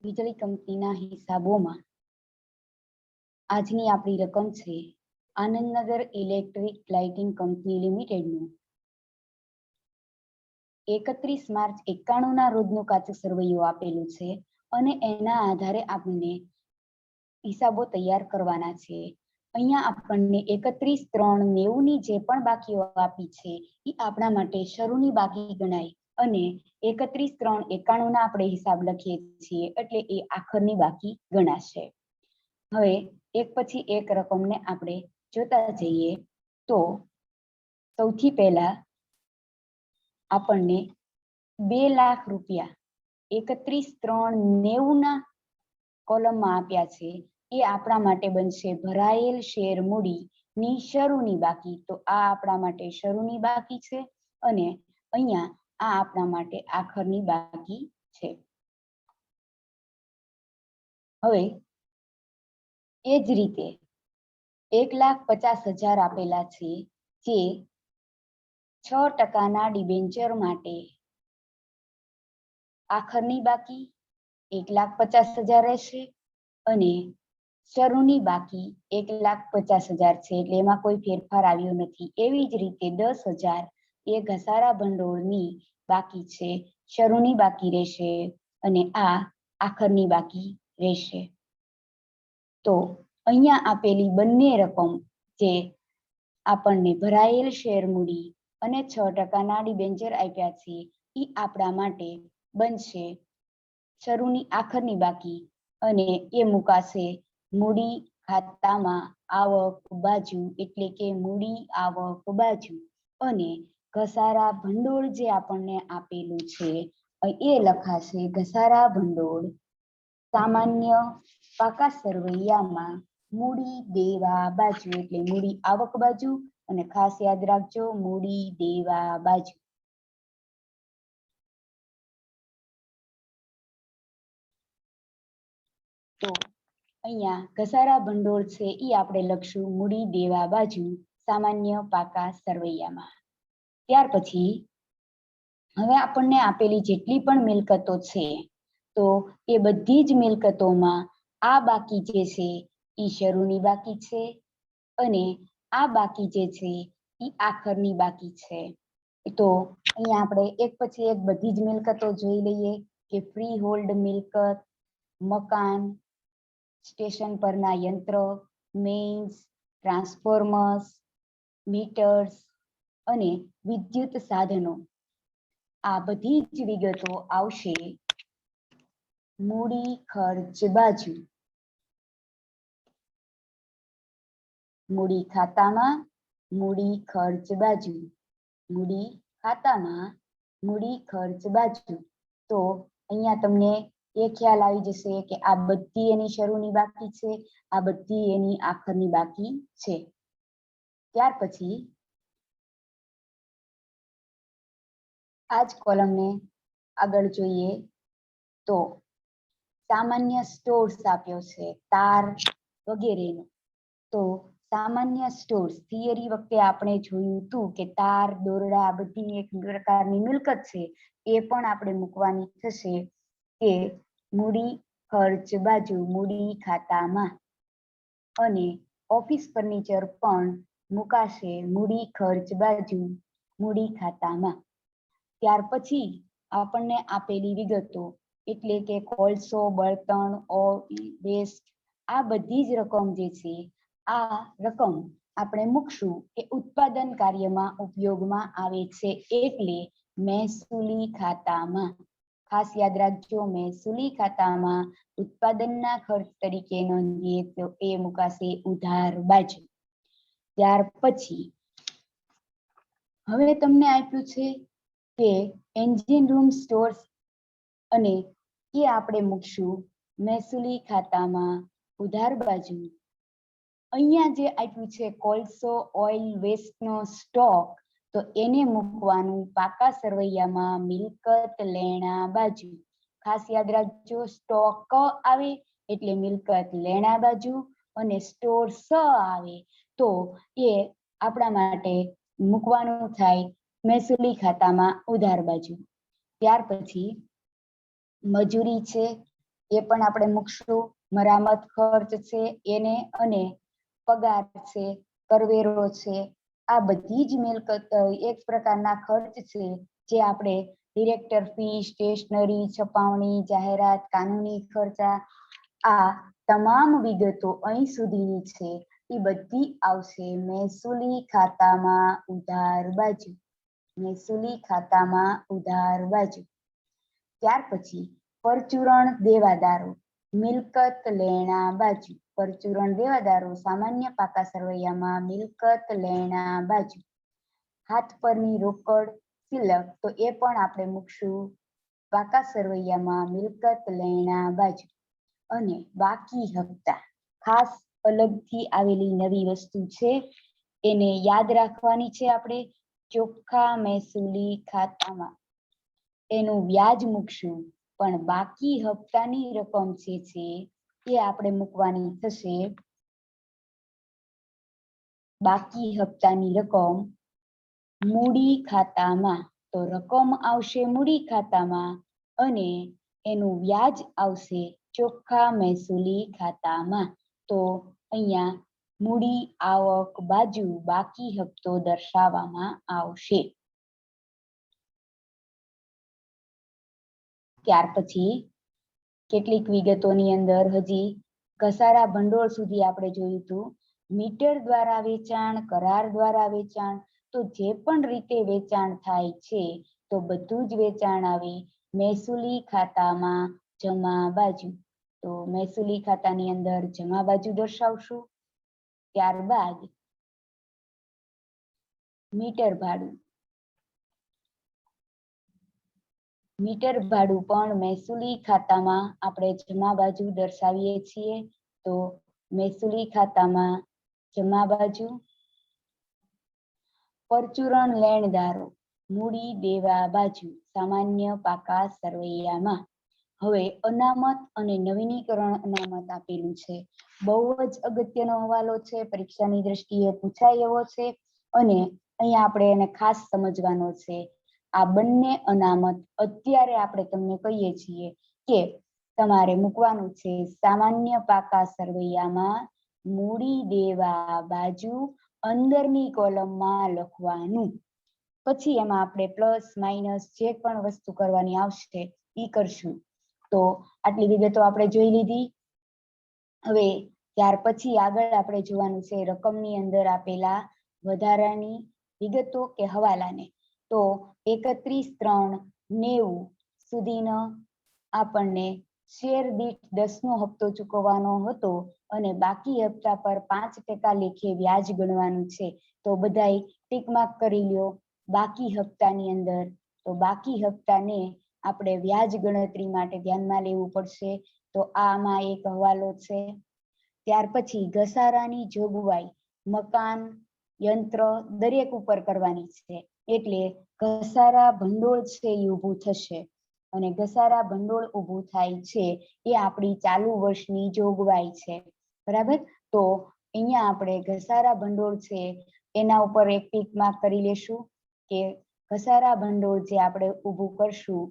વીજળી કંપનીના હિસાબોમાં આજની આપણી રકમ છે આનંદનગર ઇલેક્ટ્રિક લાઇટિંગ કંપની લિમિટેડનું 31 માર્ચ 91ના રોજનું કાચું સરવૈયું આપેલું છે અને એના આધારે આપણને હિસાબો તૈયાર કરવાના છે. અહીંયા આપણને 31/3/90ની જે પણ બાકીઓ આપી છે એ આપણા માટે શરૂની બાકી ગણાય અને 31/3/91ના આપણે હિસાબ લખીએ છીએ એટલે એ આખરની બાકી ગણાશે. હવે એક પછી એક રકમને આપણે જોતા જઈએ તો સૌથી પહેલા આપણને 2 લાખ રૂપિયા 31/3/90ના કોલમમાં આપ્યા છે એ આપણા માટે બનશે ભરાયેલ શેર મૂડીની શરૂની બાકી. તો આ આપણા માટે શરૂની બાકી છે અને અહીંયા આ આપણા માટે આખરની બાકી છે. હવે એ જ રીતે 1,50,000 આપેલા છે જે 6%ના ડિબેન્ચર માટે આખરની બાકી 1,50,000 રહેશે અને શરૂની બાકી 1,50,000 છે એટલે એમાં કોઈ ફેરફાર આવ્યો નથી. એવી જ રીતે 10,000 એ ઘસારા ભંડોળની બાકી છે, શરૂની બાકી રહેશે અને આ આખરની બાકી રહેશે. તો અહીંયા આપેલી બંને રકમ જે આપણને ભરાયેલ શેર મૂડી અને 6%ના ડિબેન્ચર આપ્યા છે એ આપણા માટે બનશે શરૂની આખરની બાકી અને એ મુકાશે મૂડી ખાતામાં આવક બાજુ એટલે કે મૂડી આવક બાજુ અને ઘસારા ભંડોળ જે આપણને આપેલું છે એ લખાશે ઘસારા ભંડોળ સામાન્ય પાકા સરવૈયામાં મૂડી દેવા બાજુ એટલે મૂડી આવક બાજુ અને ખાસ યાદ રાખજો મૂડી દેવા બાજુ. તો અહીંયા ઘસારા ભંડોળ છે એ આપણે લખશું મૂડી દેવા બાજુ સામાન્ય પાકા સરવૈયામાં. ત્યાર પછી હવે આપણને આપેલી જેટલી પણ મિલકતો છે તો એ બધી જ મિલકતોમાં આ બાકી જે છે એ શરૂની બાકી છે અને આ બાકી જે છે એ આખરની બાકી છે. તો અહીંયા આપણે એક પછી એક બધી જ મિલકતો જોઈ લઈએ કે ફ્રી હોલ્ડ મિલકત, મકાન, સ્ટેશન પરના યંત્ર, મેઇન્સ, ટ્રાન્સફોર્મર્સ, મીટર્સ અને વિદ્યુત સાધનો. આ બધી જ વિગતો આવશે મૂડી ખર્ચ બાજુ. મૂડી ખાતામાં મૂડી ખર્ચ બાજુ, મૂડી ખાતામાં મૂડી ખર્ચ બાજુ. તો અહીંયા તમને એ ખ્યાલ આવી જશે કે આ બધી એની શરૂની બાકી છે, આ બધી એની આખરની બાકી છે. ત્યાર પછી આ જ કોલમને આગળ જોઈએ તો સામાન્ય સ્ટોર્સ આપ્યો છે તાર વગેરેનો. તો સામાન્ય સ્ટોર્સ થિયરી વખતે આપણે જોયું હતું કે તાર દોરડા બધી એક પ્રકારની મિલકત છે એ પણ આપણે મૂકવાની થશે કે મૂડી ખર્ચ બાજુ મૂડી ખાતામાં અને ઓફિસ ફર્નિચર પણ મુકાશે મૂડી ખર્ચ બાજુ મૂડી ખાતામાં. ત્યાર પછી આપણને આપેલી વિગતો એટલે કે કોલસો, બળતણ, ઓઇલ, વેસ્ટ આ બધી જ રકમ જે છે આ રકમ આપણે મૂકશું કે ઉત્પાદન કાર્યમાં ઉપયોગમાં આવે છે એટલે મહેસૂલી ખાતામાં. ખાસ યાદ રાખજો મહેસૂલી ખાતામાં ઉત્પાદનના ખર્ચ તરીકે નોંધીએ તો એ મુકાશે ઉધાર બાજુ. ત્યાર પછી હવે તમને આપ્યું છે કે એન્જિન રૂમ સ્ટોર્સ અને એ આપણે મૂકશું મહેસૂલી ખાતામાં ઉધાર બાજુ. અહીંયા જે આપ્યું છે કોલસો, ઓઇલ, વેસ્ટનો સ્ટોક તો એને મૂકવાનું પાકા સરવૈયામાં મિલકત લેણા બાજુ. ખાસ યાદ રાખજો સ્ટોક આવે એટલે મિલકત લેણા બાજુ અને સ્ટોર સ આવે તો એ આપણા માટે મૂકવાનું થાય મહેસૂલી ખાતામાં ઉધાર બાજુ. ત્યાર પછી મજૂરી છે એ પણ આપણે મૂકશું. મરામત ખર્ચ છે એને, અને પગાર છે, કરવેરો છે, આ બધી જ મિલકત એક પ્રકારના ખર્ચ છે જે આપણે ડિરેક્ટર ફી, સ્ટેશનરી, છપાવણી, જાહેરાત, કાનૂની ખર્ચા, આ તમામ વિગતો અહીં સુધીની છે એ બધી આવશે મહેસૂલી ખાતામાં ઉધાર બાજુ. મહેસૂલી ખાતામાં ઉધાર બાજુ. ત્યાર પછી પરચુરણ દેવાદારો, મિલકત લેણા બાજુ. પરચુરણ દેવાદારો સામાન્ય પાકા સરવૈયામાં મિલકત લેણા બાજુ. હાથ પરની રોકડ સિલક, તો એ પણ આપણે મૂકશું પાકા સરવૈયામાં મિલકત લેણા બાજુ. અને બાકી હપ્તા, ખાસ અલગથી આવેલી નવી વસ્તુ છે, એને યાદ રાખવાની છે આપણે. ચોખ્ખા મહેસૂલી ખાતામાં એનું વ્યાજ મૂકશું, પણ બાકી હપ્તાની રકમ છે એ આપણે મૂકવાની થશે બાકી હપ્તાની રકમ મૂડી ખાતામાં. તો રકમ આવશે મૂડી ખાતામાં અને એનું વ્યાજ આવશે ચોખ્ખા મહેસૂલી ખાતામાં. તો અહીંયા મૂડી આવક બાજુ બાકી હપ્તો દર્શાવવામાં આવશે. ત્યાર પછી કેટલીક વિગતોની અંદર હજી ઘસારા ભંડોળ સુધી આપણે જોયું હતું. મીટર દ્વારા વેચાણ, કરાર દ્વારા વેચાણ, તો જે પણ રીતે વેચાણ થાય છે તો બધું જ વેચાણ આવે મહેસૂલી ખાતામાં જમા બાજુ. તો મહેસૂલી ખાતાની અંદર જમા બાજુ દર્શાવશું. ત્યારબાદ મીટર ભાડું. મીટર ભાડું પણ મહેસૂલી ખાતામાં આપણે જમા બાજુ દર્શાવીએ છીએ. તો મહેસૂલી ખાતામાં જમા બાજુ. પરચુરણ લેણદારો, મૂડી દેવા બાજુ સામાન્ય પાકા સરવૈયામાં. હવે અનામત અને નવીનીકરણ અનામત આપેલું છે. બહુ જ અગત્યનો હવાલો છે, પરીક્ષાની દ્રષ્ટિએ પૂછાય એવો છે અને અહીંયા આપણે એને ખાસ સમજવાનો છે. આ બંને અનામત અત્યારે આપણે તમને કહીએ છીએ કે તમારે મૂકવાનું છે સામાન્ય પાકા સરવૈયામાં મૂડી દેવા બાજુ અંદરની કોલમમાં લખવાનું. પછી એમાં આપણે પ્લસ માઇનસ જે પણ વસ્તુ કરવાની આવશે એ કરશું. તો આટલી વિગતો આપણે જોઈ લીધી. હવે ત્યાર પછી આગળ આપણે જોવાનું છે રકમની અંદર આપેલા વધારાની વિગતો કે હવાલાને. તો 31/3/90 સુધીનો આપણને શેર દીઠ 10નો હપ્તો ચૂકવવાનો હતો અને બાકી હપ્તા પર 5% લેખે વ્યાજ ગણવાનું છે. તો બધાય ટીક માર્ક કરી લ્યો બાકી હપ્તાની અંદર. તો બાકી હપ્તાને આપણે વ્યાજ ગણતરી માટે ધ્યાનમાં લેવું પડશે. તો આમાં એક હવાલો છે. ત્યાર પછી ઘસારાની જોગવાઈ મકાન, યંત્ર દરેક ઉપર કરવાની છે. એટલે ઘસારા ભંડોળ છે એ ઊભું થશે અને ઘસારા ભંડોળ ઊભું થાય છે એ આપણી ચાલુ વર્ષની જોગવાઈ છે. બરાબર. તો અહીંયા આપણે ઘસારા ભંડોળ છે એના ઉપર એક ટીક માર્ક કરી લેશું કે ઘસારા ભંડોળ જે આપણે ઊભું કરશું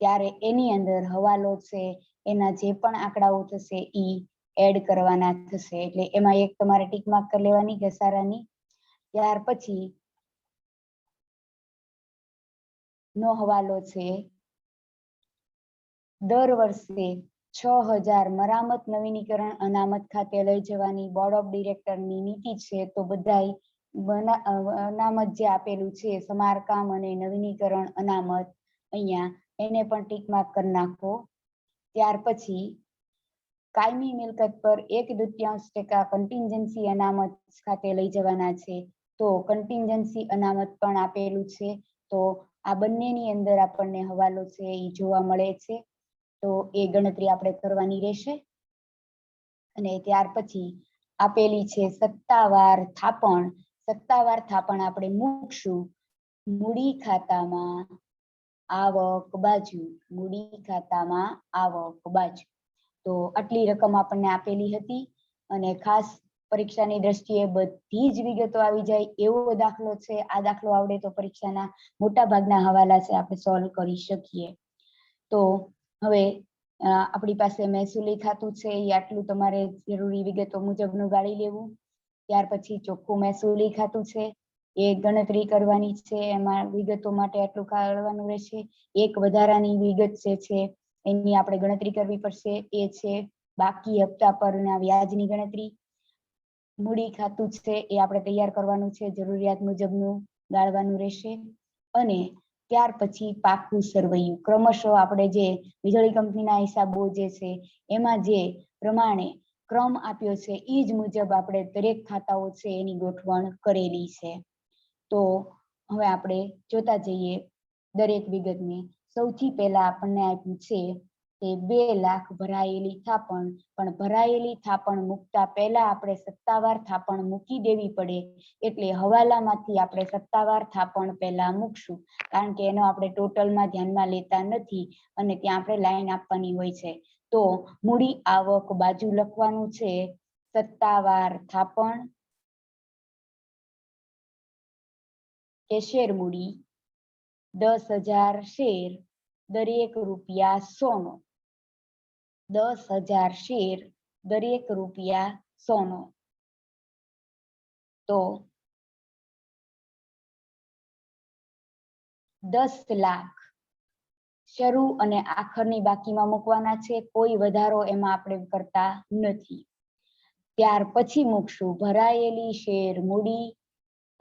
ત્યારે એની અંદર હવાલો છે એના જે પણ આંકડાઓ થશે ઈ એડ કરવાના થશે. એટલે એમાં એક તમારે ટીક માર્ક કરી લેવાની ઘસારાની. ત્યાર પછી નો હવાલો છે દર વર્ષે 6000 મરામત નવીનીકરણ અનામત ખાતે લઈ જવાની બોર્ડ ઓફ ડિરેક્ટરની નીતિ છે. તો બધાય અનામત જે આપેલું છે સમારકામ અને નવીનીકરણ અનામત અહીંયા એને પણ ટીક માર્ક કરી નાખો. ત્યાર પછી કાયમી મિલકત પર 1/2% કન્ટિન્જન્સી અનામત ખાતે લઈ જવાના છે. તો કન્ટિન્જન્સી અનામત પણ આપેલું છે. તો આ બંનેની અંદર આપણને હવાલો છે એ જોવા મળે છે. તો એ ગણતરી આપણે કરવાની રહેશે. અને ત્યાર પછી આપેલી છે સત્તાવાર થાપણ. સત્તાવાર થાપણ આપણે મૂકશું મૂડી ખાતામાં આવક બાજુ. મૂડી ખાતામાં આવક બાજુ. તો આટલી રકમ આપણને આપેલી હતી અને ખાસ પરીક્ષાની દ્રષ્ટિએ બધી જ વિગતો આવી જાય એવો દાખલો છે. આ દાખલો આવડે તો પરીક્ષાના મોટા ભાગના હવાલા છે આપણે સોલ્વ કરી શકીએ. તો હવે આપણી પાસે મહેસૂલી ખાતું છે એ આટલું તમારે જરૂરી વિગતો મુજબનું ગાળી લેવું. ત્યાર પછી ચોખ્ખું મહેસૂલી ખાતું છે એ ગણતરી કરવાની છે, એમાં વિગતો માટે આટલું કાઢવાનું રહેશે. એક વધારાની વિગત છે એની આપણે ગણતરી કરવી પડશે, એ છે બાકી હપ્તા પરના વ્યાજની ગણતરી. મૂડી ખાતું છે એ આપણે તૈયાર કરવાનું છે, જરૂરિયાત મુજબનું ગાળવાનું રહેશે. અને ત્યાર પછી પાકું સરવૈયું, ક્રમશઃ આપણે જે વીજળી કંપનીના હિસાબો જે છે એમાં જે પ્રમાણે ક્રમ આપ્યો છે એ જ મુજબ આપણે દરેક ખાતાઓ છે એની ગોઠવણ કરેલી છે. તો હવે આપણે જોતા જઈએ દરેક વિગતને. સૌથી પહેલા આપણને આપ્યું છે કે 2 લાખ ભરાયેલી થાપણ, પણ ભરાયેલી થાપણ મૂકતા પહેલા આપણે સત્તાવાર થાપણ મૂકી દેવી પડે, એટલે હવાલામાંથી આપણે સત્તાવાર થાપણ પહેલા મૂકશું, કારણ કે એનો આપણે ટોટલમાં ધ્યાનમાં લેતા નથી અને ત્યાં આપણે લાઈન આપવાની હોય છે. તો મૂડી આવક બાજુ લખવાનું છે સત્તાવાર થાપણ કે શેર મૂડી 10,000 શેર, દરેક રૂપિયા 100 નો. 10,000 શેર, દરેક રૂપિયા 100 નો. તો 10 લાખ શરૂ અને આખરની બાકીમાં મૂકવાના છે, કોઈ વધારો એમાં આપણે કરતા નથી. ત્યાર પછી મૂકશું ભરાયેલી શેર મૂડી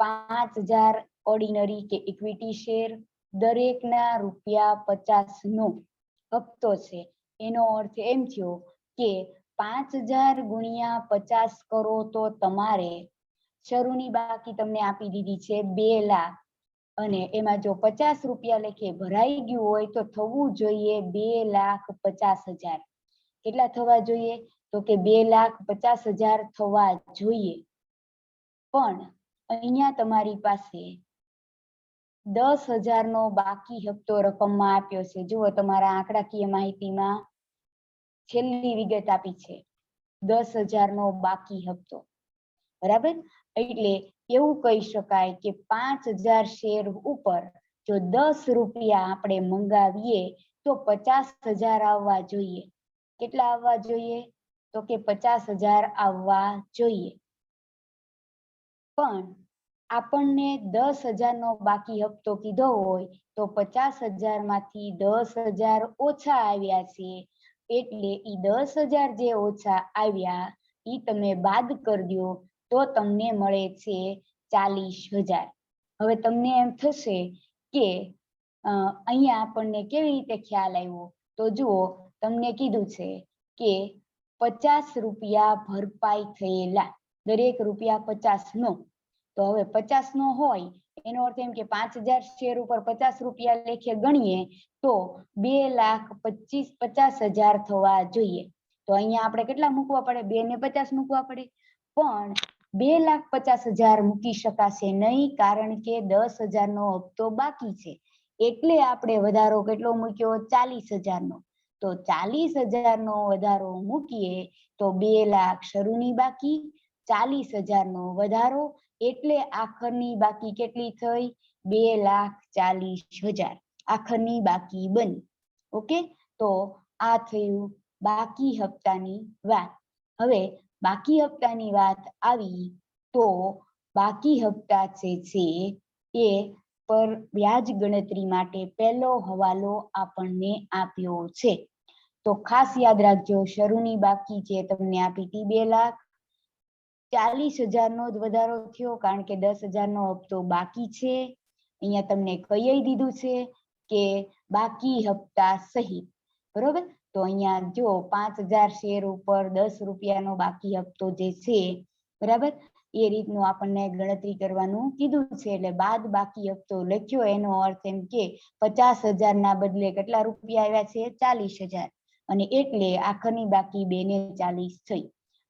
5,000 ઓર્ડિનરી કે ઇક્વિટી શેર, દરેકના રૂપિયા 50 નો હપ્તો છે. એનો અર્થ એમ થયો કે 5,000 ગુણ્યા 50 કરો તો તમારે શરૂની બાકી તમને આપી દીધી છે 2 લાખ, અને એમાં જો 50 રૂપિયા લેખે ભરાઈ ગયું હોય તો થવું જોઈએ 2,50,000. કેટલા થવા જોઈએ? તો કે 2,50,000 થવા જોઈએ. પણ અહીંયા તમારી પાસે 10,000 નો બાકી હપ્તો રકમમાં આપ્યો છે. જુઓ તમારા આંકડાકીય માહિતીમાં છેલ્લી વિગત આપી છે 10,000 નો બાકી હપ્તો, બરાબર. એટલે એવું કહી શકાય કે 5,000 શેર ઉપર જો 10 રૂપિયા આપણે મંગાવીએ તો 50,000 આવવા જોઈએ. કેટલા આવવા જોઈએ? તો કે 50,000 આવવા જોઈએ. પણ આપણને 10,000 નો બાકી હપ્તો કીધો હોય તો 50,000 માંથી 10,000 ઓછા આવ્યા છે, એટલે ઈ 10,000 જે ઓછા આવ્યા ઈ તમે બાદ કરી દો તો તમને મળે છે 40,000. હવે તમને એમ થશે કે અહીંયા આપણને કેવી રીતે ખ્યાલ આવ્યો? તો જુઓ, તમને કીધું છે કે 50 રૂપિયા ભરપાઈ થયેલા, દરેક રૂપિયા 50 નો. તો હવે 50 નો હોય એનો અર્થ એમ કે 5,000 શેર ઉપર 50 રૂપિયા લેખે ગણીએ તો 2,50,000 થવા જોઈએ. તો અહીંયા આપણે કેટલા મૂકવા પડે? 2 ને 50 મૂકવા પડે. પણ 2,50,000 મૂકી શકાશે નહીં, કારણ કે 10,000 નો હપ્તો બાકી છે. એટલે આપણે વધારો કેટલો મૂક્યો? 40,000 નો. તો 40,000 નો વધારો મૂકીએ તો 2 લાખ શરૂની બાકી, 40,000 નો વધારો, એટલે આખરની બાકી કેટલી થઈ? 2,40,000 આખરની બાકી બની. ઓકે, તો આ થયું બાકી હપ્તાની વાત. હવે બાકી હપ્તાની વાત આવી તો બાકી હપ્તા છે એ પર વ્યાજ ગણતરી માટે પહેલો હવાલો આપણને આપ્યો છે. તો ખાસ યાદ રાખજો, શરૂની બાકી જે તમને આપી હતી 2,40,000 નો જ વધારો થયો, કારણ કે 10,000 નો હપ્તો બાકી છે. અહીંયા તમને કહી દીધું છે કે બાકી હપ્તા સહિત, બરોબર. તો અહીંયા જો 5,000 શેર ઉપર 10 રૂપિયાનો બાકી હપ્તો જે છે, બરાબર, એ રીતનું આપણને ગણતરી કરવાનું કીધું છે. એટલે બાદ બાકી હપ્તો લખ્યો, એનો અર્થ એમ કે 50,000 ના બદલે કેટલા રૂપિયા આવ્યા છે? 40,000. અને એટલે આખરની બાકી 2,40 થઈ.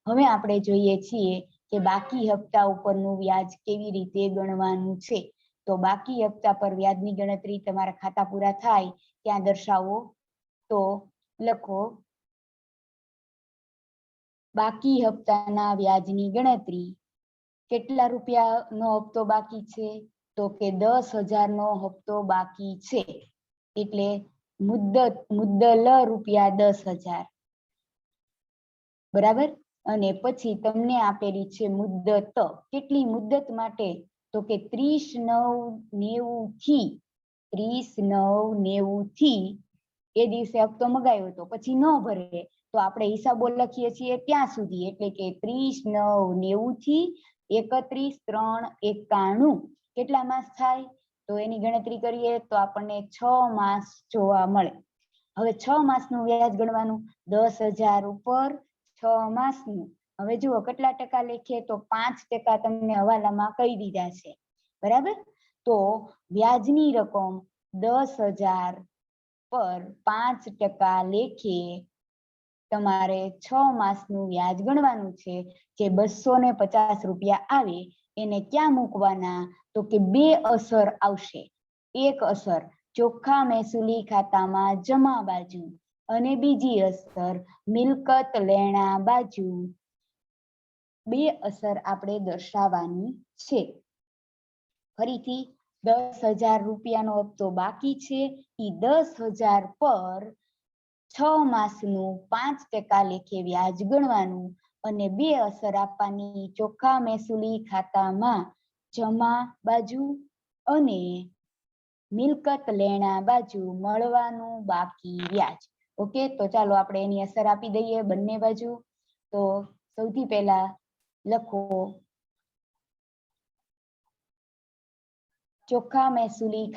હવે આપણે જોઈએ છીએ કે બાકી હપ્તા ઉપરનું વ્યાજ કેવી રીતે ગણવાનું છે. તો બાકી હપ્તા પર વ્યાજની ગણતરી તમારા ખાતા પૂરા થાય ત્યાં દર્શાવો. તો લખો બાકી હપ્તાના વ્યાજની ગણતરી. કેટલા રૂપિયાનો હપ્તો બાકી છે? તો કે 10,000 નો હપ્તો બાકી છે. એટલે મુદ્દલ ₹10,000 બરાબર. અને પછી તમને આપેલી છે મુદ્દત. કેટલી મુદ્દત માટે? તો કે 30/9/90 થી 30/9/90 થી એ દિવસે હપ્તો મગાવ્યો હતો, પછી ન ભરે તો આપણે હિસાબો લખીએ છીએ ત્યાં સુધી, એટલે કે 30/9/90 થી 31/3/91 કેટલા માસ થાય? તો એની ગણતરી કરીએ તો આપણને 6 માસ જોવા મળે. હવે 6 માસનું વ્યાજ ગણવાનું. 10,000 ઉપર 6 માસનું. હવે જુઓ કેટલા ટકા લેખીએ તો 5% તમને હવાલામાં કહી દીધા છે, બરાબર. તો વ્યાજની રકમ 10,000 પર 5% લેખે તમારે 6 માસનું વ્યાજ ગણવાનું છે, જે ₹250 આવે. એને ક્યાં મૂકવાના? તો કે બે અસર આવશે. એક અસર ચોખ્ખા મહેસૂલી ખાતામાં જમા બાજુ, અને બીજી અસર મિલકત લેણા બાજુ. બે અસર આપણે દર્શાવવાની છે. ફરીથી ₹10,000નો હપ્તો બાકી છે. એ 10,000 પર 6 માસનું 5% લેખે વ્યાજ ગણવાનું, અને બે અસર આપવાની. ચોખ્ખા મહેસૂલી ખાતામાં જમા બાજુ અને મિલકત લેણા બાજુ મળવાનું બાકી વ્યાજ. ઓકે, તો ચાલો આપણે એની અસર આપી દઈએ બંને બાજુ. તો સૌથી પહેલા લખો ચોખ્ખા મહેસૂલી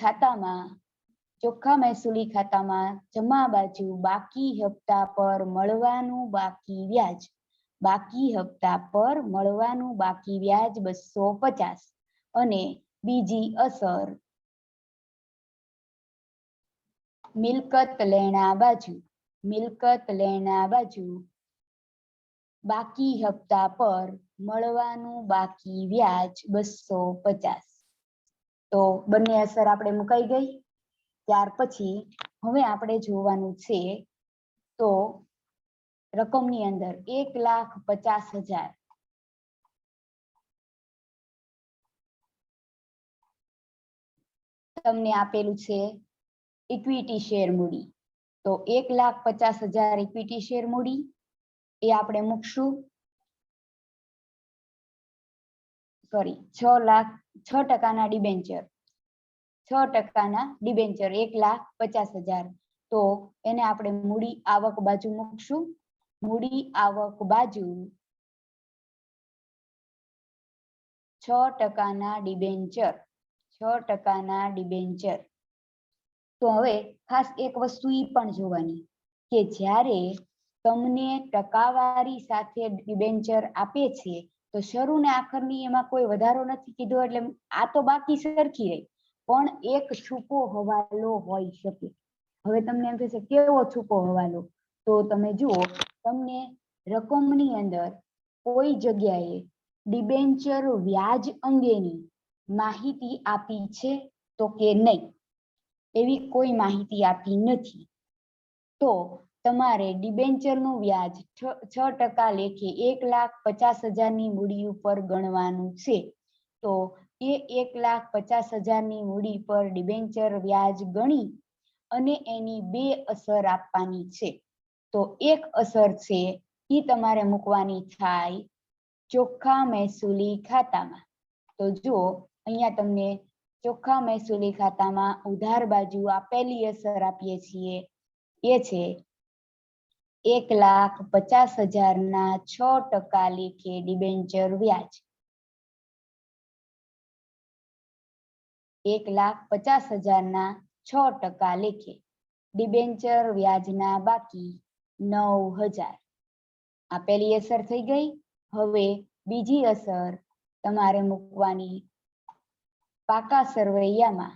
ખાતામાં જમા બાજુ બાકી હપ્તા પર મળવાનું બાકી વ્યાજ. બાકી હપ્તા પર મળવાનું બાકી વ્યાજ 250. અને બીજી અસર મિલકત લેણા બાજુ બાકી હપ્તા પર મળવાનું બાકી વ્યાજ 250. તો બંને અસર આપણે મુકાઈ ગઈ. ત્યાર પછી હવે આપણે જોવાનું છે તો રકમની અંદર 1,50,000 તમને આપેલું છે ઇક્વિટી શેર મૂડી. તો 1,50,000 ઇક્વિટી શેર મૂડી એ આપણે મૂકશું. Sorry, 6% debenture. 6% ડિબેન્ચર 1,50,000. તો એને આપણે મૂડી આવક બાજુ મૂકશું. મૂડી આવક બાજુ 6% ડિબેન્ચર. 6% ડિબેન્ચર. તો હવે ખાસ એક વસ્તુ ઈ પણ જોવાની કે જ્યારે તમને ટકાવારી સાથે ડિબેન્ચર આપે છે તો શરૂ ને આખરની એમાં કોઈ વધારો નથી કીધો, એટલે આ તો બાકી સરખી રહી, પણ એક છૂપો હવાલો હોઈ શકે. હવે તમને એમ થશે કેવો છૂપો હવાલો? તો તમે જુઓ, તમને રકમની અંદર કોઈ જગ્યાએ ડિબેન્ચર વ્યાજ અંગેની માહિતી આપી છે તો કે નહીં? એવી કોઈ માહિતી આપી નથી. તો તમારે ડિબેન્ચરનું વ્યાજ 6% લેખે 1,50,000ની મૂડી ઉપર ગણવાનું છે. તો એ 1,50,000ની મૂડી પર ડિબેન્ચર વ્યાજ ગણી અને એની બે અસર આપવાની છે. તો એક અસર છે એ તમારે મૂકવાની થાય ચોખ્ખા મહેસૂલી ખાતામાં. તો જુઓ અહીંયા તમને ચોખ્ખા મહેસૂલી ખાતામાં ઉધાર બાજુ આપેલી અસર આપીએ છીએ એ છે 1,50,000ના 6% લેખે ડિબેન્ચર વ્યાજ. 1,50,000ના 6% લેખે ડિબેન્ચર વ્યાજના બાકી 9,000. આ પહેલી અસર થઈ ગઈ. હવે બીજી અસર તમારે મૂકવાની પાકા સરવૈયામાં.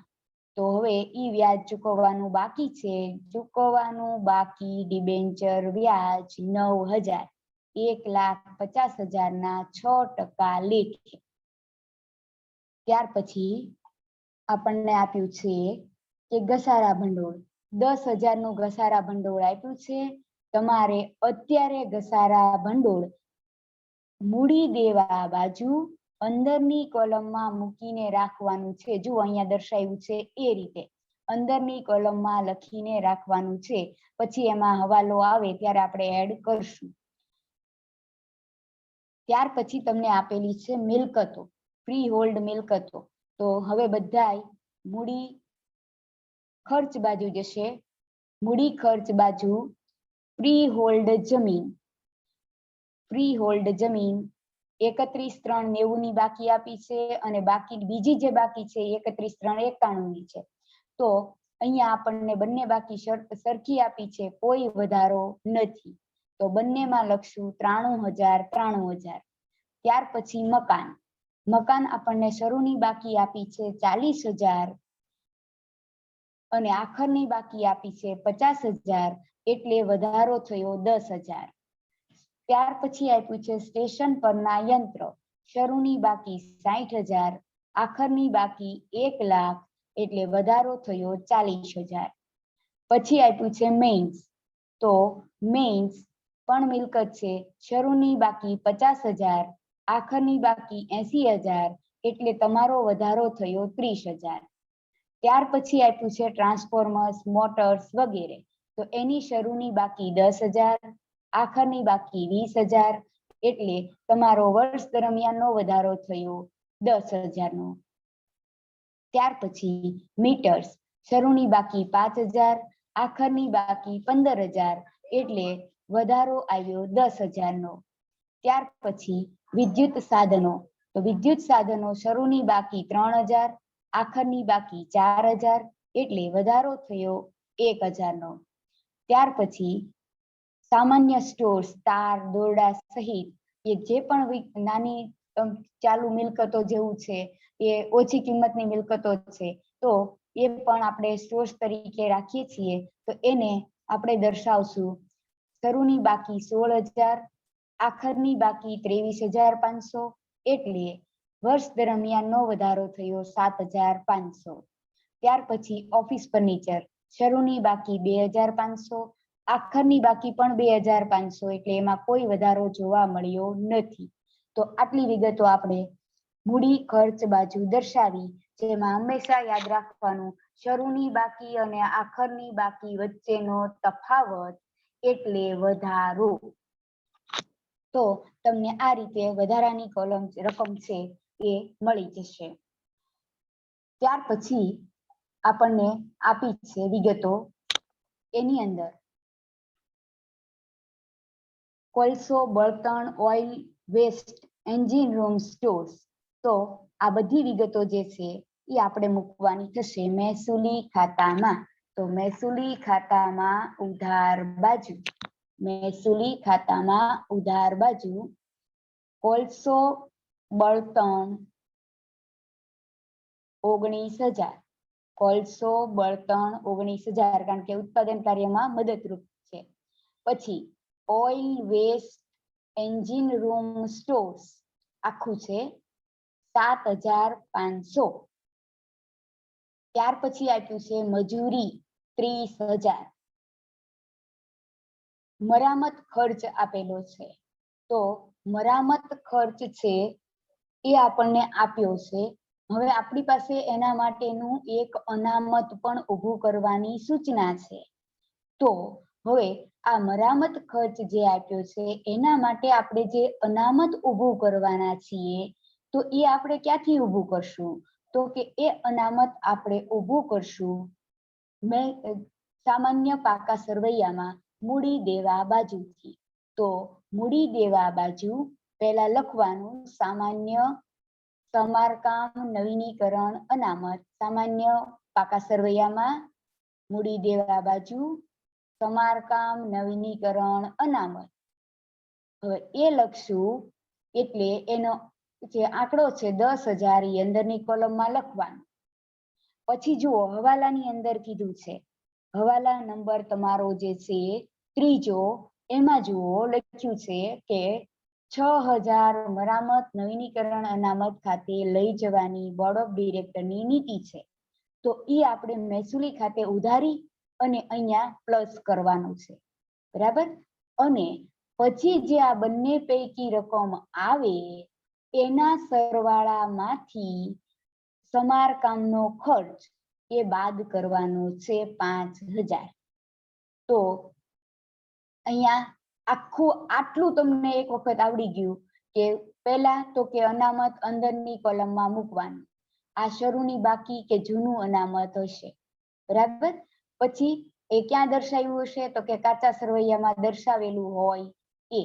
તો હવે ઈ વ્યાજ ચૂકવવાનું બાકી છે. ચૂકવવાનું બાકી ડિબેન્ચર વ્યાજ 9,000. 1,50,000ના 6% લેખે. ત્યાર પછી આપણને આપ્યું છે કે ઘસારા ભંડોળ 10,000નું ઘસારા ભંડોળ આપ્યું છે. તમારે અત્યારે ઘસારા ભંડોળ મૂડી દેવા બાજુ અંદરની કોલમમાં મૂકીને રાખવાનું છે. જો અહીંયા દર્શાવ્યું છે એ રીતે અંદરની કોલમમાં લખીને રાખવાનું છે. પછી એમાં હવાલો આવે ત્યારે આપણે એડ કરશું. ત્યાર પછી તમને આપેલી છે મિલકતો, ફ્રી હોલ્ડ મિલકતો. તો હવે બધાય મૂડી ખર્ચ બાજુ જશે. મૂડી ખર્ચ બાજુ ફ્રી હોલ્ડ જમીન, ફ્રી હોલ્ડ જમીન 31,390 ની બાકી આપી છે અને બાકી બીજી જે બાકી છે 31,391 ની છે. તો અહીંયા આપણને બંને બાકી શરત સરખી આપી છે, કોઈ વધારો નથી. તો બંનેમાં લખશું 93,000. ત્યાર પછી મકાન, મકાન આપણને શરૂની બાકી આપી છે 40,000 અને આખરની બાકી આપી છે 50,000, એટલે વધારો થયો 10,000. ત્યાર પછી આપ્યું છે સ્ટેશન પરના યંત્ર, શરૂની બાકી 60,000, આખરની બાકી 1 લાખ, એટલે વધારો થયો 40,000. પછી આપ્યું છે મેઇન્સ, તો મેઇન્સ પણ મિલકત છે, શરૂની બાકી 50,000, આખરની બાકી 80,000, એટલે તમારો વધારો થયો 30,000. ત્યાર પછી આપ્યું છે ટ્રાન્સફોર્મર્સ, મોટર્સ વગેરે. તો એની શરૂની બાકી 10,000, આખરની બાકી 20,000, એટલે તમારો વર્ષ દરમિયાનનો વધારો થયો 10,000 નો. ત્યાર પછી મીટર્સ, શરૂની બાકી 5,000, આખરની બાકી 15,000, એટલે વધારો આવ્યો 10,000 નો. ત્યાર પછી વિદ્યુત સાધનો, તો વિદ્યુત સાધનો શરૂની બાકી 3,000, આખરની બાકી 4,000, એટલે વધારો થયો 1,000 નો. ત્યાર પછી સામાન્ય સ્ટોર્સ, તાર, દોરડા સહિત એ જે પણ નાની ચાલુ મિલકતો જેવું છે, એ ઓછી કિંમતની મિલકતો છે, તો એ પણ આપણે સ્ટોર્સ તરીકે રાખીએ છીએ. તો એને આપણે દર્શાવશું શરૂની બાકી 16,000, આખરની બાકી 23,500, એટલે વર્ષ દરમિયાનનો વધારો થયો 7,500. ત્યાર પછી ઓફિસ ફર્નિચર, શરૂની બાકી 2,500, આખરની બાકી પણ 2,500, એટલે એમાં કોઈ વધારો જોવા મળ્યો નથી. તો આટલી વિગતો આપણે મૂડી ખર્ચ બાજુ દર્શાવી, જેમાં હંમેશા યાદ રાખવાનું શરૂની બાકી અને આખરની બાકી વચ્ચેનો તફાવત એટલે વધારો. તો તમને આ રીતે વધારાની કોલમ રકમ છે એ મળી જશે. ત્યાર પછી આપણને આપી છે વિગતો, એની અંદર કોલસો, બળતણ, oil, waste, engine room stores. તો આ બધી વિગતો જે છે એ આપણે મૂકવાની થશે મહેસૂલી ખાતામાં. તો મહેસૂલી ખાતામાં ઉધાર બાજુ, મહેસૂલી ખાતામાં ઉધાર બાજુ કોલસો, બળતણ 19,000, કોલસો, બળતણ 19,000, કારણ કે ઉત્પાદન કાર્યમાં મદદરૂપ છે. પછી oil, waste, engine room stores આખું છે 7,500. ત્યાર પછી આપ્યું છે મજૂરી 30,000, મરામત ખર્ચ આપેલો છે. તો મરામત ખર્ચ છે એ આપણને આપ્યો છે. હવે આપણી પાસે એના માટેનું એક અનામત પણ ઊભું કરવાની સૂચના છે. તો હવે આ મરામત ખર્ચ જે આપ્યો છે એના માટે આપણે જે અનામત ઊભું કરવાના છીએ, તો એ આપણે ક્યાંથી ઊભું કરશું? તો કે એ અનામત આપણે ઊભું કરશું સામાન્ય પાકા સરવૈયામાં મૂડી દેવા બાજુથી. તો મૂડી દેવા બાજુ પહેલા લખવાનું સામાન્ય સમારકામ નવીનીકરણ અનામત, સામાન્ય પાકા સરવૈયામાં મૂડી દેવા બાજુ સમારકામ નવીનીકરણ અનામત. હવે એ લખશું એટલે એનો જે આંકડો છે 10,000 એ અંદરની કોલમમાં લખવાનું. પછી જુઓ હવાલાની અંદર કીધું છે, હવાલા નંબર તમારો જે છે ત્રીજો, એમાં જુઓ લખ્યું છે કે 6,000 મરામત નવીનીકરણ અનામત ખાતે લઈ જવાની બોર્ડ ઓફ ડિરેક્ટરની નીતિ છે. તો એ આપણે મહેસૂલી ખાતે ઉધારી અને અહીંયા પ્લસ કરવાનું છે, બરાબર. અને પછી જે આ બંને પૈકી રકમ આવે એના સરવાળામાંથી સમારકામનો ખર્ચ એ બાદ કરવાનું છે 5000. તો અહીંયા આખું આટલું તમને એક વખત આવડી ગયું કે પહેલા તો કે અનામત અંદરની કોલમમાં મૂકવાનું, આ શરૂની બાકી કે જૂનું અનામત હશે, બરાબર. પછી એ ક્યાં દર્શાવ્યું હશે તો કે કાચા સરવૈયામાં દર્શાવેલું હોય એ.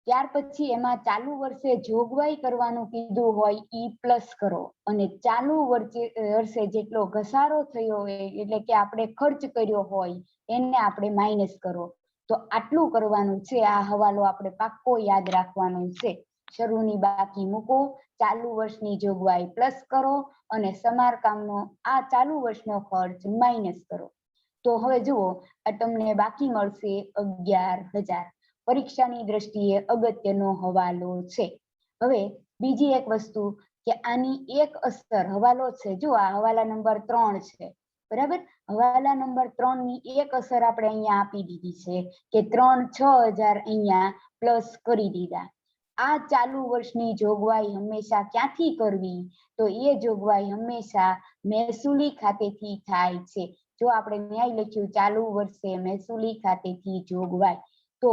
ત્યાર પછી એમાં ચાલુ વર્ષે જોગવાઈ કરવાનું કીધું હોય ઈ પ્લસ કરો, અને ચાલુ વર્ષે જેટલો ઘસારો થયો હોય એટલે કે આપણે ખર્ચ કર્યો હોય એને આપણે માઇનસ કરો. તો આટલું કરવાનું છે. આ હવાલો આપણે પાક્કો યાદ રાખવાનો છે. શરૂની બાકી મૂકો, ચાલુ વર્ષની જોગવાઈ પ્લસ કરો અને સમારકામનો આ ચાલુ વર્ષનો ખર્ચ માઇનસ કરો. તો હવે જુઓ, આ તમને બાકી મળશે 11000. પરીક્ષાની દ્રષ્ટિએ અગત્યનો હવાલો છે. હવે બીજી એક વસ્તુ કે આની એક અસર હવાલો છે, જો આ હવાલા નંબર 3 છે, બરાબર. હવાલા નંબર 3 ની એક અસર આપણે અહીંયા આપી દીધી છે કે 3-6000 અહીંયા પ્લસ કરી દીધા. આ ચાલુ વર્ષની જોગવાઈ હંમેશા ક્યાંથી કરવી તો એ જોગવાઈ હંમેશા મહેસૂલી ખાતેથી થાય છે. જો આપણે ન્યાય લખ્યું ચાલુ વર્ષે મહેસૂલી ખાતેથી જોગવાઈ, તો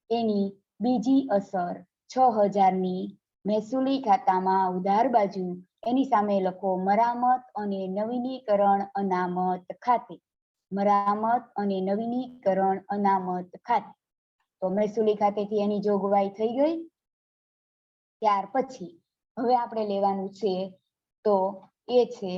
એની બીજી અસર 6000ની મહેસૂલી ખાતામાં ઉધાર બાજુ એની સામે લખો મરામત અને નવીનીકરણ અનામત ખાતે. મરામત અને નવીનીકરણ અનામત ખાતે. તો મહેસૂલી ખાતેથી એની જોગવાઈ થઈ ગઈ. ત્યાર પછી હવે આપણે લેવાનું છે તો એ છે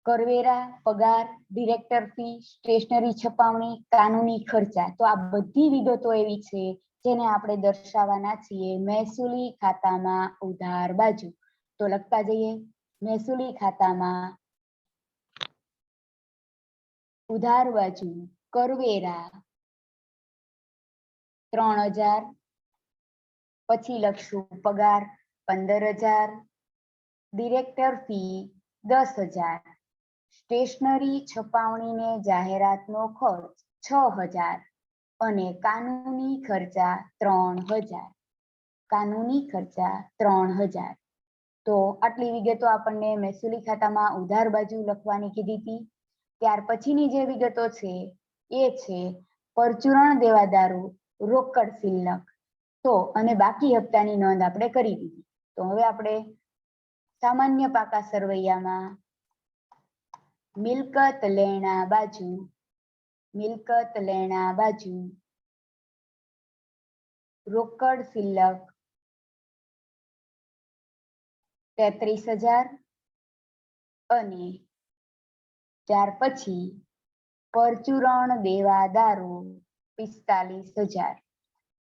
કરવેરા, પગાર, ડિરેક્ટર ફી, સ્ટેશનરી છપાવણી, કાનૂની ખર્ચા. તો આ બધી વિગતો એવી છે જેને આપણે દર્શાવવાના છીએ મહેસૂલી ખાતામાં ઉધાર બાજુ. તો લખતા જઈએ, મહેસૂલી ખાતામાં ઉધાર બાજુ કરવેરા 3000, પછી લખશું પગાર 15000, ડિરેક્ટર ફી 10000, સ્ટેશનરી છપાવણીને જાહેરાતનો ખર્ચ 6000 અને કાનૂની ખર્ચા 3000. કાનૂની ખર્ચા 3000. તો આટલી વિગતો આપણને મહેસૂલી ખાતામાં ઉધાર બાજુ લખવાની કીધી હતી. ત્યાર પછીની જે વિગતો છે એ છે પરચુરણ દેવાદારો, રોકડ શિલ્લક. તો અને બાકી હપ્તાની નોંધ આપણે કરી દીધી. તો હવે આપણે સામાન્ય પાકા સરવૈયામાં મિલકત લેણા બાજુ, મિલકત લેણા બાજુ રોકડ શિલ્લક 33000 અને ત્યાર પછી પરચુરણ દેવાદારો 45000.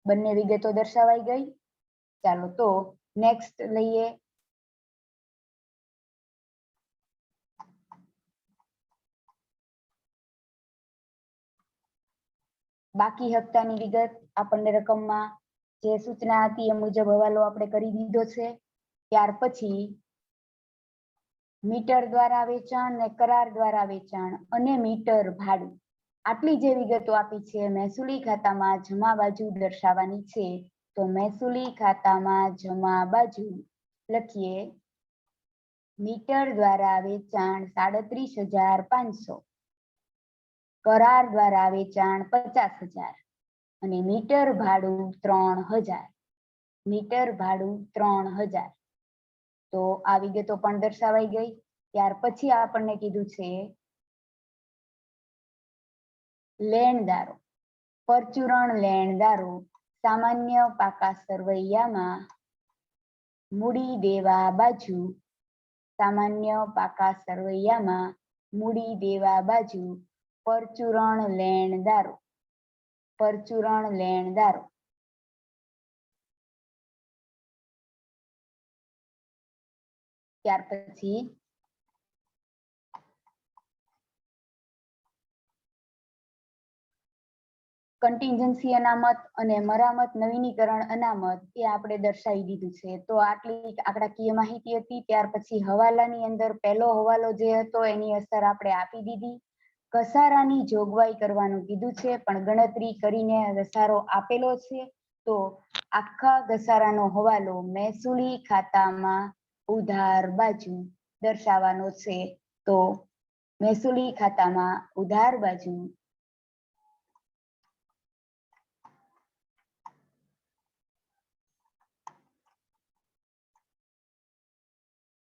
બંને વિગતો દર્શાવાઈ ગઈ. ચાલો તો નેક્સ્ટ લઈએ. બાકી હપ્તાની વિગત આપણને રકમમાં જે સૂચના હતી એ મુજબ હવાલો આપણે કરી દીધો છે. ત્યાર પછી મીટર દ્વારા વેચાણ ને કરાર દ્વારા વેચાણ અને મીટર ભાડું, આટલી જે વિગતો આપી છે મહેસૂલી ખાતામાં જમા બાજુ દર્શાવવાની છે. તો મહેસૂલી ખાતામાં જમા બાજુ લખીએ મીટર દ્વારા વેચાણ 37500, કરાર દ્વારા વેચાણ 50000 અને મીટર ભાડું 3000. મીટર ભાડું 3000. તો આ વિગતો પણ દર્શાવાઈ ગઈ. ત્યાર પછી આપણને કીધું છે લેણદારો, પરચુરણ લેણદારો સામાન્ય પાકા સરવૈયામાં મૂડી દેવા બાજુ, સામાન્ય પાકા સરવૈયામાં મૂડી દેવા બાજુ પરચુરણ લેણદારો, પરચુરણ લેણદારો. ત્યાર પછી કન્ટિન્જન્સી અનામત અને મરામત નવીનીકરણ અનામત એ આપણે દર્શાવી દીધું છે. તો આટલી આંકડાકીય માહિતી હતી. ત્યાર પછી હવાલાની અંદર પહેલો હવાલો જે હતો એની અસર આપણે આપી દીધી. ઘસારાની જોગવાઈ કરવાનું કીધું છે પણ ગણતરી કરીને ઘસારો આપેલો છે. તો આખા ઘસારાનો હવાલો મહેસૂલી ખાતામાં ઉધાર બાજુ દર્શાવવાનો છે. તો મહેસૂલી ખાતામાં ઉધાર બાજુ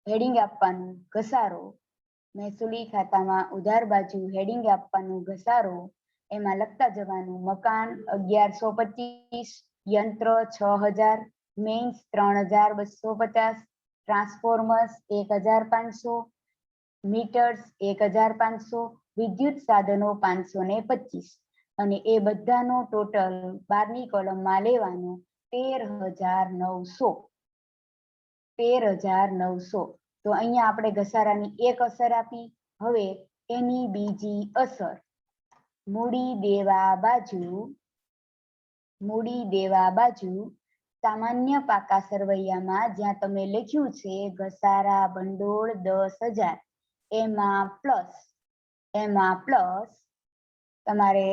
હેડિંગ આપવાનું ઘસારો, મહેસૂલી ખાતામાં ઉધાર બાજુ હેડિંગ આપવાનું ઘસારો, એમાં લખતા જવાનું મકાન 1125, યંત્ર 6000, મેન્સ 3250, ટ્રાન્સફોર્મર્સ 1500, મીટર્સ 1500, વિદ્યુત સાધનો 525 અને એ બધાનો ટોટલ 12ની કોલમમાં લેવાનો 13900. 13900. તો અહીંયા આપણે ઘસારાની એક અસર આપી. હવે એની બીજી અસર, મૂડી દેવા બાજુ સામાન્ય પાકા સરવૈયામાં જ્યાં તમે લખ્યું છે ઘસારા ભંડોળ 10,000, એમાં પ્લસ તમારે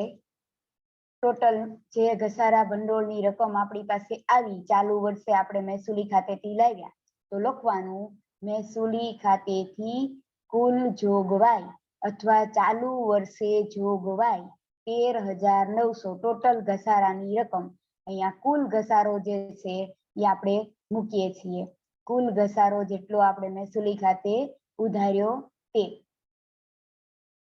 ટોટલ જે ઘસારા ભંડોળની રકમ આપણી પાસે આવી, ચાલુ વર્ષે આપણે મહેસૂલી ખાતેથી લાવ્યા, તો લખવાનું મહેસૂલી ખાતેથી કુલ જોગવાઈ અથવા ચાલુ વર્ષે જોગવાઈ 13,900. ટોટલ ઘસારાની રકમ, અહીંયા કુલ ઘસારો જે છે એ આપણે મૂકીએ છીએ. કુલ ઘસારો જેટલો આપણે મહેસૂલી ખાતે ઉધાર્યો તે,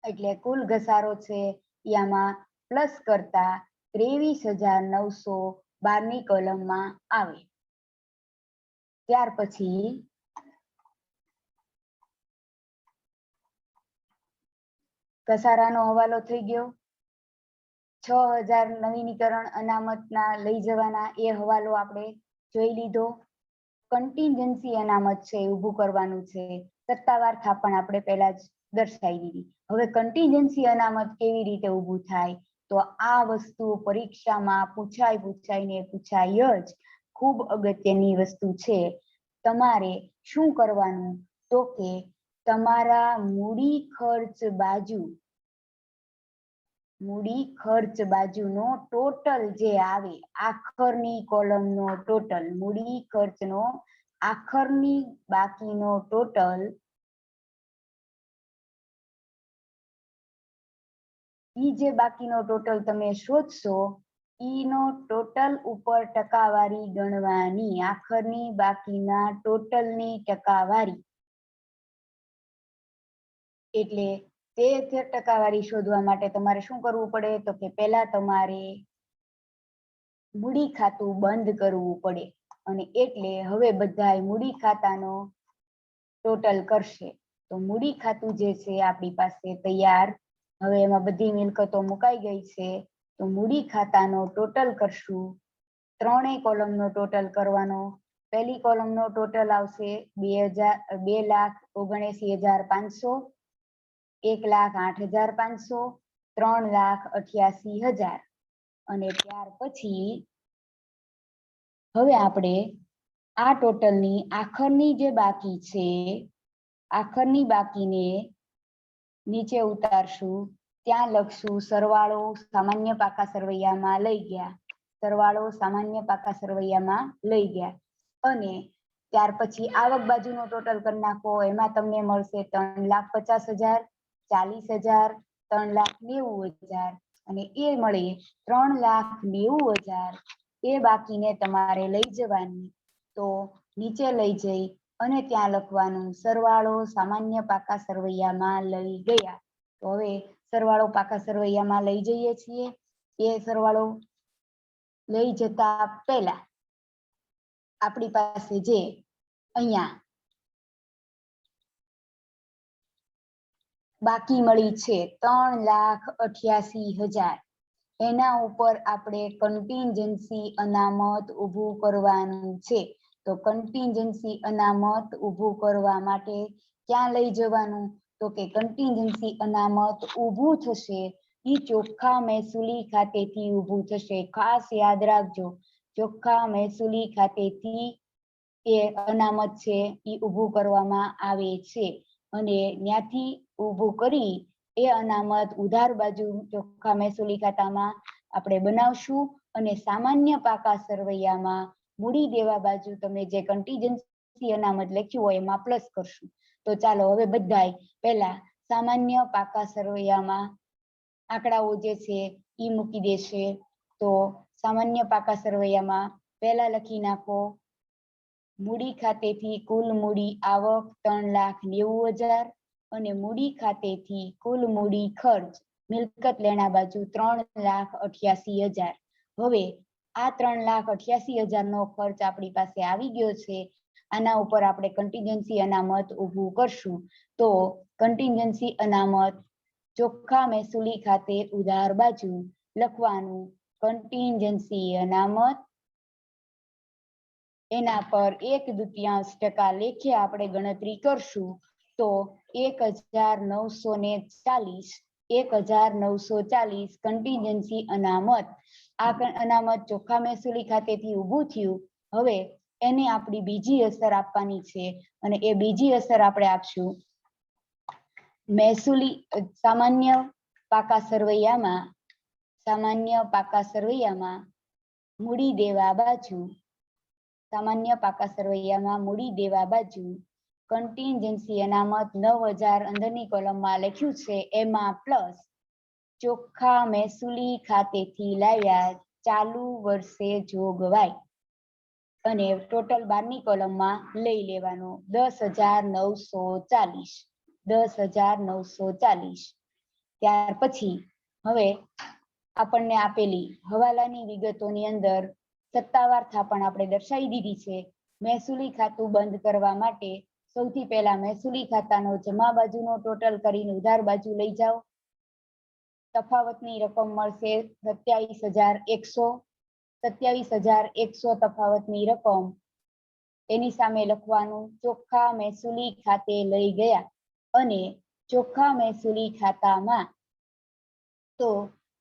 એટલે કુલ ઘસારો છે એમાં પ્લસ કરતા 23,900 12ની કોલમમાં આવે. ત્યાર પછી ઘસારાનો હવાલો થઈ ગયો. 6,000 નવીનીકરણ અનામતના લઈ જવાના, એ હવાલો આપણે જોઈ લીધો. કન્ટિન્જન્સી અનામત છે ઊભું કરવાનું છે, સત્તાવાર થાપણ આપણે પહેલા જ દર્શાવી દીધી. હવે કન્ટિન્જન્સી અનામત કેવી રીતે ઊભું થાય, તો આ વસ્તુ પરીક્ષામાં પૂછાય જ. ખૂબ અગત્યની વસ્તુ છે. તમારે શું કરવાનું, તો કે તમારા મૂડી ખર્ચ બાજુનો ટોટલ જે આવે, આખરની કોલમનો ટોટલ, મૂડી ખર્ચનો આખરની બાકીનો ટોટલ, જે બાકીનો ટોટલ તમે શોધશો ઈનો ટોટલ ઉપર ટકાવારી ગણવાની. આખરની બાકીના ટોટલની ટકાવારી, એટલે તે ટકાવારી શોધવા માટે તમારે શું કરવું પડે, તો કે પહેલા તમારે મૂડી ખાતું બંધ કરવું પડે. અને એટલે હવે બધા મૂડી ખાતાનો ટોટલ કરશે. તો મૂડી ખાતું જે છે આપણી પાસે તૈયાર, હવે એમાં બધી મિલકતો મુકાઈ ગઈ છે. તો મૂડી ખાતાનો ટોટલ કરશું, ત્રણેય કોલમનો ટોટલ કરવાનો. પહેલી કોલમનો ટોટલ આવશે 2,79,500, 1,08,500, 3,88,000. અને ત્યાર પછી હવે આપણે આ ટોટલની આખરની જે બાકી છે, આખરની બાકીને નીચે ઉતારશું. ત્યાં લખશું સરવાળો સામાન્ય પાકા સરવૈયામાં લઈ ગયા, સરવાળો સામાન્ય પાકા સરવૈયામાં લઈ ગયા. અને ત્યાર પછી આવક બાજુનો ટોટલ કરી નાખો. એમાં તમને મળશે 3,50,000, 40,000, 3,90,000 અને એ મળે 3,90,000. એ બાકીને તમારે લઈ જવાની. તો નીચે લઈ જઈ અને ત્યાં લખવાનું સરવાળો સામાન્ય પાકા સરવૈયામાં લઈ ગયા. તો હવે સરવાળો પાકા સરવૈયામાં લઈ જઈએ છીએ. એ સરવાળો લઈ જતા પહેલા આપણી પાસે જે અહીંયા બાકી મળી છે 3,88,000, એના ઉપર આપણે કન્ટિન્જન્સી અનામત ઊભું કરવાનું છે. તો કન્ટિન્જન્સી અનામત ઊભું કરવા માટે ક્યાં લઈ જવાનું, તો કે કન્ટિન્જન્સી અનામત ઊભું થશે એ ચોખ્ખા મહેસૂલી ખાતેથી ઊભું થશે. ખાસ યાદ રાખજો, ચોખ્ખા મહેસૂલી ખાતેથી એ અનામત છે એ ઊભું કરવામાં આવે છે. અને ત્યાંથી ઊભું કરી એ અનામત ઉધાર બાજુ ચોખ્ખા મહેસૂલી ખાતામાં આપણે બનાવશું. અને સામાન્ય પાકા સરવૈયામાં મૂડી દેવા બાજુ તમે જે કન્ટિન્જન્સી કન્ટિન્જન્સી અનામત લખ્યું હોય એમાં પ્લસ કરશું. તો ચાલો હવે બધાય પહેલા સામાન્ય પાકા સરવૈયામાં આંકડાઓ જે છે એ મૂકી દેશે. તો સામાન્ય પાકા સરવૈયામાં પહેલા લખી નાખો મૂડી ખાતેથી કુલ મૂડી આવક 3,90,000 અને મૂડી ખાતેથી કુલ મૂડી ખર્ચ મિલકત લેણા બાજુ 3,88,000. હવે આ 3,88,000 નો ખર્ચ આપણી પાસે આવી ગયો છે. આના ઉપર આપણે કન્ટિન્જન્સી અનામત ઊભું કરશું. તો કન્ટિન્જન્સી અનામત ચોખ્ખા મહેસૂલી ખાતે ઉધાર બાજુ લખવાનું કન્ટિન્જન્સી અનામત એના પર 1/2% લેખે આપણે ગણતરી કરશું. તો 1,940 કન્ટિન્જન્સી અનામત. આ અનામત ચોખ્ખા મહેસૂલી ખાતેથી ઊભું થયું. હવે એને આપણી બીજી અસર આપવાની છે અને એ બીજી અસર આપણે આપશું મહેસૂલી સામાન્ય પાકા સરવૈયામાં મૂડી દેવા બાજુ કન્ટિન્જન્સી અનામત 9,000 અંદરની કોલમમાં લખ્યું છે એમાં પ્લસ ચોખ્ખા મહેસૂલી ખાતેથી લાવ્યા ચાલુ વર્ષે જોગવાઈ અને ટોટલ 12ની કોલમમાં લઈ લેવાનો 10,940. ત્યાર પછી હવે આપણને આપેલી હવાલાની વિગતોની અંદર સત્તાવાર થાપણ આપણે દર્શાવી દીધી છે. મહેસૂલી ખાતું બંધ કરવા માટે સૌથી પહેલા મહેસૂલી ખાતાનો જમા બાજુનો ટોટલ કરીને ઉધાર બાજુ લઈ જાઓ. તફાવતની રકમ મળશે 27,100 તફાવતની રકમ. એની સામે લખવાનું ચોખ્ખા મહેસૂલી ખાતે લઈ ગયા અને ચોખ્ખા મહેસૂલી ખાતામાં તો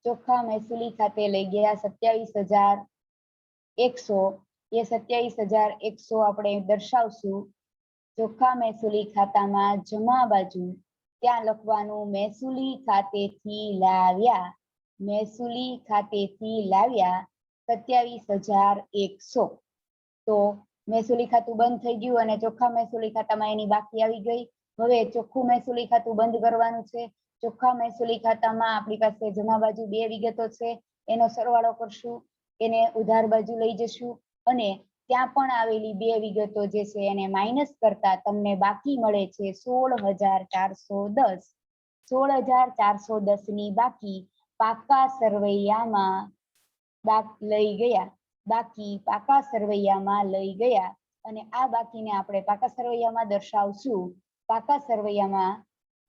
ચોખ્ખા મહેસૂલી ખાતે લઈ ગયા 27,100. એ 27,100 આપણે દર્શાવશું. ચોખ્ખા મહેસૂલી ખાતામાં જમા બાજુ ત્યાં લખવાનું મહેસૂલી ખાતેથી લાવ્યા 27,100. તો મહેસૂલી ખાતું બંધ થઈ ગયું અને ચોખ્ખા મહેસૂલી ખાતામાં એની બાકી આવી ગઈ. હવે ચોખ્ખું મહેસૂલી ખાતું બંધ કરવાનું છે. ચોખ્ખા મહેસૂલી ખાતામાં આપણી પાસે જમા બાજુ 2 વિગતો છે. એનો સરવાળો કરશું, એને ઉધાર બાજુ લઈ જશું અને ત્યાં પણ આવેલી 2 વિગતો જે છે એને માઇનસ કરતા તમને બાકી મળે છે 16,410. 16,410 ની બાકી પાકા સરવૈયામાં લઈ ગયા અને આ બાકીને આપણે પાકા સરવૈયામાં દર્શાવશું. પાકા સરવૈયામાં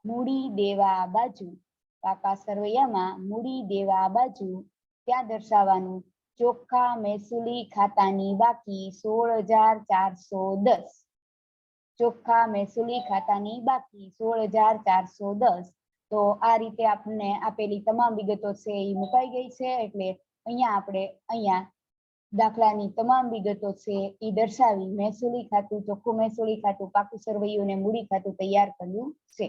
મૂડી દેવા બાજુ ત્યાં દર્શાવવાનું ચોખ્ખા મહેસૂલી ખાતાની બાકી 16,410. ચોખ્ખા મહેસૂલી ખાતાની બાકી 16,410. તો આ રીતે આપણને આપેલી તમામ વિગતો છે એ મુકાઈ ગઈ છે. એટલે અહીંયા દાખલાની તમામ વિગતો છે એ દર્શાવી મહેસૂલી ખાતું, ચોખ્ખું મહેસૂલી ખાતું, પાકું સરવૈયું અને મૂડી ખાતું તૈયાર કર્યું છે.